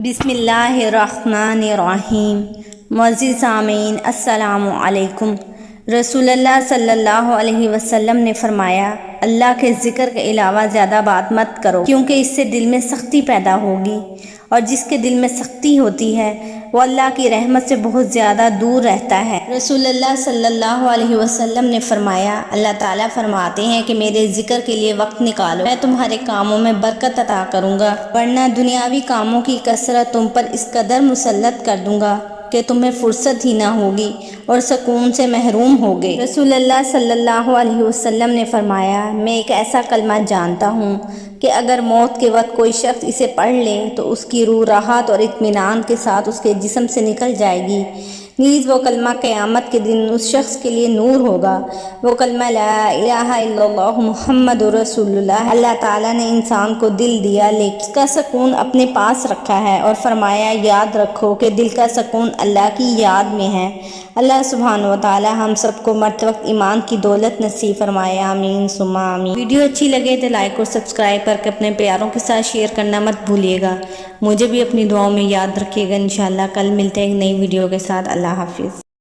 بسم اللہ الرحمن الرحیم۔ معزز سامعین السلام علیکم۔ رسول اللہ صلی اللہ علیہ وسلم نے فرمایا، اللہ کے ذکر کے علاوہ زیادہ بات مت کرو، کیونکہ اس سے دل میں سختی پیدا ہوگی، اور جس کے دل میں سختی ہوتی ہے وہ اللہ کی رحمت سے بہت زیادہ دور رہتا ہے۔ رسول اللہ صلی اللہ علیہ وسلم نے فرمایا، اللہ تعالیٰ فرماتے ہیں کہ میرے ذکر کے لیے وقت نکالو، میں تمہارے کاموں میں برکت عطا کروں گا، ورنہ دنیاوی کاموں کی کثرت تم پر اس قدر مسلط کر دوں گا کہ تمہیں فرصت ہی نہ ہوگی اور سکون سے محروم ہوگے۔ رسول اللہ صلی اللہ علیہ وسلم نے فرمایا، میں ایک ایسا کلمہ جانتا ہوں کہ اگر موت کے وقت کوئی شخص اسے پڑھ لے تو اس کی روح راحت اور اطمینان کے ساتھ اس کے جسم سے نکل جائے گی، نیز وہ کلمہ قیامت کے دن اس شخص کے لیے نور ہوگا۔ وہ کلمہ لا الہ الا اللہ محمد رسول اللہ۔ اللہ تعالیٰ نے انسان کو دل دیا لیکن اس کا سکون اپنے پاس رکھا ہے، اور فرمایا یاد رکھو کہ دل کا سکون اللہ کی یاد میں ہے۔ اللہ سبحانہ و تعالیٰ ہم سب کو مرتے وقت ایمان کی دولت نصیب فرمائے، آمین ثم آمین۔ ویڈیو اچھی لگے تو لائک اور سبسکرائب کر کے اپنے پیاروں کے ساتھ شیئر کرنا مت بھولیے گا۔ مجھے بھی اپنی دعاؤں میں یاد رکھیے گا۔ انشاءاللہ کل ملتے ہیں ایک نئی ویڈیو کے ساتھ۔ اللہ حافظ۔